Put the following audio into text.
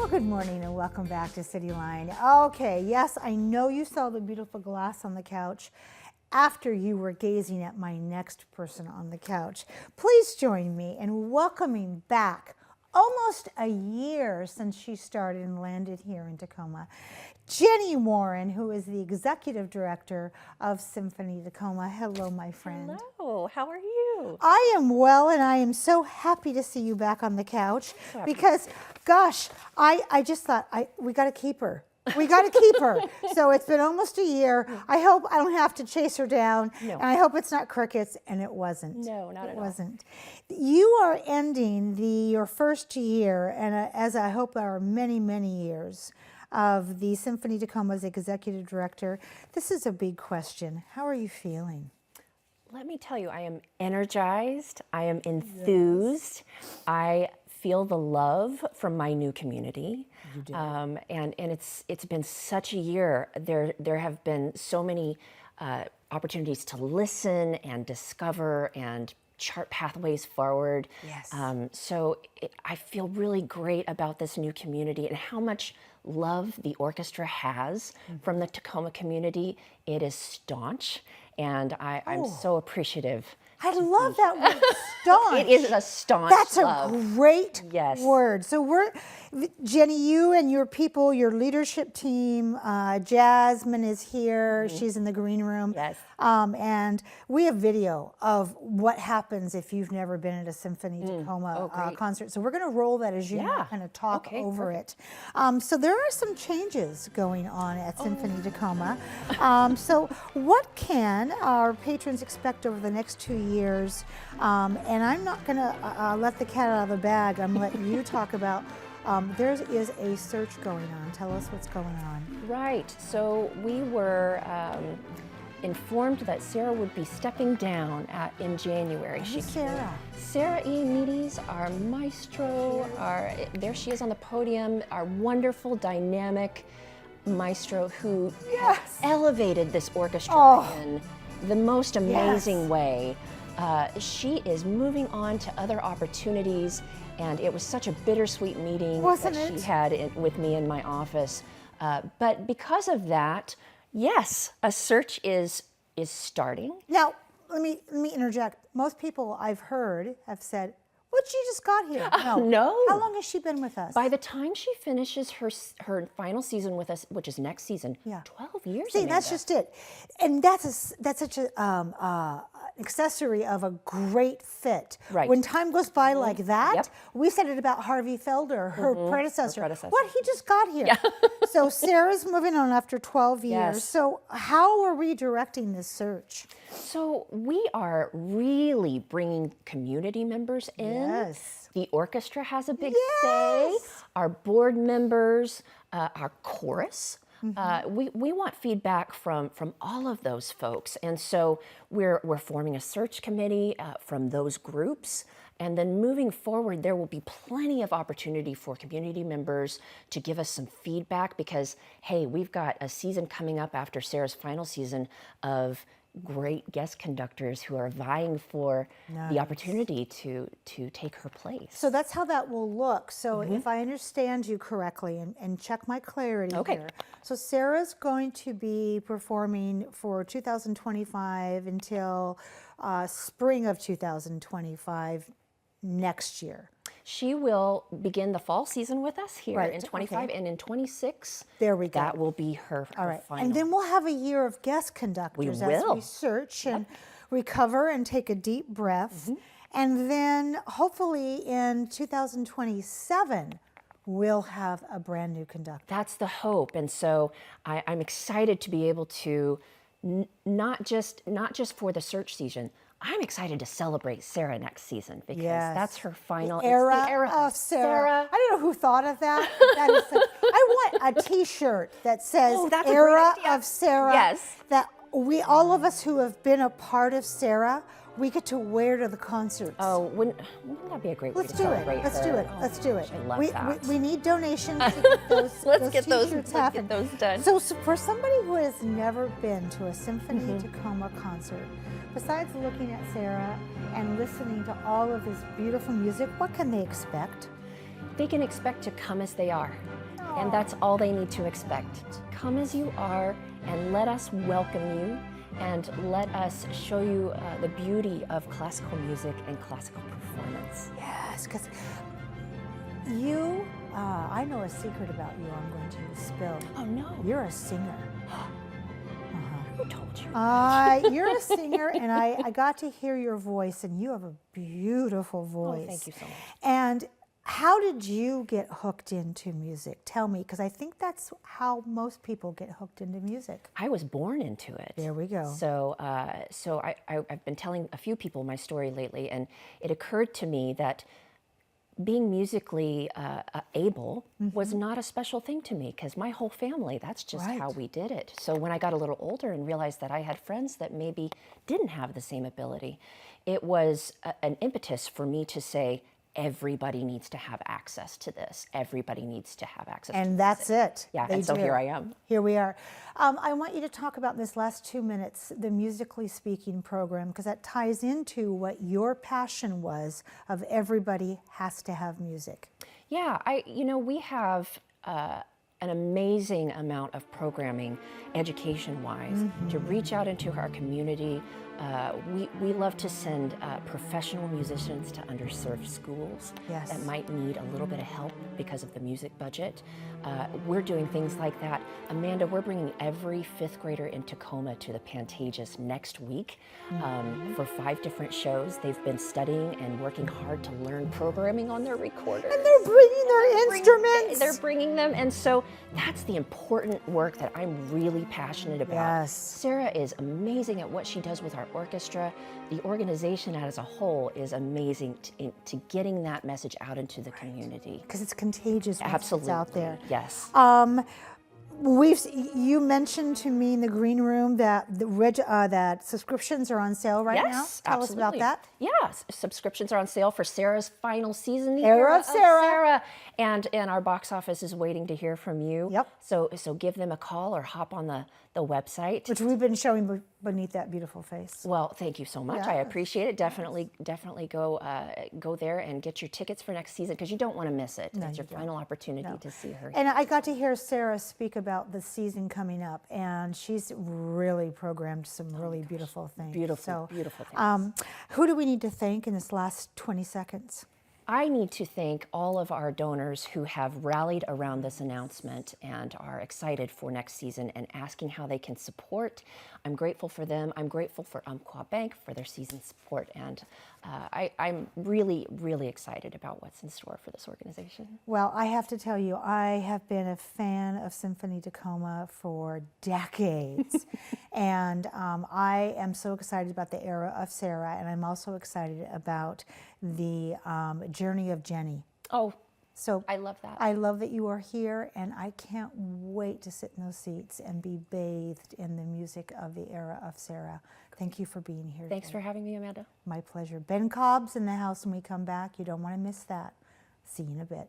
Well, good morning and welcome back to Cityline. Okay, yes, I know you saw the beautiful glass on the couch after you were gazing at my next person on the couch. Please join me in welcoming back, almost a year since she started and landed here in Tacoma, Jenny Warren, who is the executive director of Symphony Tacoma. Hello, my friend. Hello, how are you? I am well, and I am so happy to see you back on the couch because, gosh, I just thought we got to keep her. We got to keep her. So it's been almost a year. I hope I don't have to chase her down. No. And I hope it's not crickets, and it wasn't. No, not at all. It wasn't. You are ending your first year, and as I hope there are many, many years, of the Symphony Tacoma's executive director. This is a big question. How are you feeling? Let me tell you, I am energized. I am enthused. Yes. I feel the love from my new community. You do. And it's been such a year. There have been so many opportunities to listen and discover and chart pathways forward. Yes. I feel really great about this new community and how much love the orchestra has from the Tacoma community. It is staunch, and I'm so appreciative. I love that word, staunch. It is a staunch That's love. a great Yes. word. So Jenny, you and your people, your leadership team, Jasmine is here. She's in the green room. Yes. And we have video of what happens if you've never been at a Symphony Tacoma concert. So we're going to roll that as you kind of talk over it. So there are some changes going on at Symphony Tacoma. So what can our patrons expect over the next 2 years? And I'm not going to let the cat out of the bag. I'm going to let you talk about there is a search going on. Tell us what's going on. Right. So we were informed that Sarah would be stepping down in January. Who's Sarah? Sarah E. Meades, our maestro, there she is on the podium, our wonderful, dynamic maestro who elevated this orchestra in the most amazing way. She is moving on to other opportunities, and it was such a bittersweet meeting she had with me in my office. But because of that, yes, a search is starting. Now, let me interject. Most people I've heard have said, "Well, she just got here." No. How long has she been with us? By the time she finishes her final season with us, which is next season, 12 years. See, that's just it, and that's such a accessory of a great fit. Right. When time goes by like that, we said it about Harvey Felder, her predecessor. What, he just got here. Yeah. So Sarah's moving on after 12 years. Yes. So how are we directing this search? So we are really bringing community members in. Yes. The orchestra has a big say. Our board members, our chorus. We want feedback from all of those folks, and so we're forming a search committee from those groups, and then moving forward there will be plenty of opportunity for community members to give us some feedback because, hey, we've got a season coming up after Sarah's final season of great guest conductors who are vying for the opportunity to take her place. So that's how that will look. So if I understand you correctly, and check my clarity here. So Sarah's going to be performing for 2025 until spring of 2025 next year. She will begin the fall season with us here in 25, and in 26, there we go. That will be her final. And then we'll have a year of guest conductors as we search and recover and take a deep breath. And then hopefully in 2027, we'll have a brand new conductor. That's the hope. And so I'm excited to be able to not just for the search season. I'm excited to celebrate Sarah next season because that's her final era of Sarah. I don't know who thought of that. That is I want a T-shirt that says "Era of Sarah." Yes. That all of us who have been a part of Sarah, we get to wear to the concerts. Oh, wouldn't that be a great way to celebrate her? Let's do it. Let's do it. I love that. We need donations to get those T-shirts happen. Let's get those done. So for somebody who has never been to a Symphony Tacoma concert, besides looking at Sarah and listening to all of this beautiful music, what can they expect? They can expect to come as they are. And that's all they need to expect. Come as you are and let us welcome you and let us show you the beauty of classical music and classical performance. Yes, because you, I know a secret about you I'm going to spill. Oh no. You're a singer. Who told you? You're a singer, and I got to hear your voice, and you have a beautiful voice. Oh, thank you so much. And how did you get hooked into music? Tell me, because I think that's how most people get hooked into music. I was born into it. There we go. So, I've been telling a few people my story lately, and it occurred to me that being musically able was not a special thing to me, because my whole family, that's just how we did it. So when I got a little older and realized that I had friends that maybe didn't have the same ability, it was an impetus for me to say, everybody needs to have access to this. Everybody needs to have access to this. And that's it. Yeah, and so here I am. Here we are. I want you to talk about this last 2 minutes, the Musically Speaking program, because that ties into what your passion was of everybody has to have music. Yeah, we have an amazing amount of programming, education-wise, to reach out into our community. We love to send professional musicians to underserved schools that might need a little bit of help because of the music budget. We're doing things like that. Amanda, we're bringing every 5th grader in Tacoma to the Pantages next week for 5 different shows. They've been studying and working hard to learn programming on their recorders. And they're bringing their instruments. They're bringing them, and so that's the important work that I'm really passionate about. Yes. Sarah is amazing at what she does with our orchestra. The organization as a whole is amazing to getting that message out into the community. Because it's contagious once it's out there. Yes. You mentioned to me in the green room that that subscriptions are on sale right now. Tell us about that. Yes, subscriptions are on sale for Sarah's final season, The Era of Sarah. And our box office is waiting to hear from you. Yep. So give them a call or hop on the website. Which we've been showing beneath that beautiful face. Well, thank you so much. Yes. I appreciate it. Definitely go there and get your tickets for next season, because you don't want to miss it. It's your final opportunity to see her. And I got to hear Sarah speak about the season coming up, and she's really programmed some really beautiful things. Beautiful things. Who do we need to thank in this last 20 seconds? I need to thank all of our donors who have rallied around this announcement and are excited for next season and asking how they can support. I'm grateful for them. I'm grateful for Umpqua Bank for their season support, and I'm really, really excited about what's in store for this organization. Well, I have to tell you, I have been a fan of Symphony Tacoma for decades, and I am so excited about the Era of Sarah, and I'm also excited about the Journey of Jenny. Oh, so I love that. I love that you are here, and I can't wait to sit in those seats and be bathed in the music of the Era of Sarah. Thank you for being here. Thanks for having me, Amanda. My pleasure. Ben Cobb's in the house when we come back. You don't want to miss that. See you in a bit.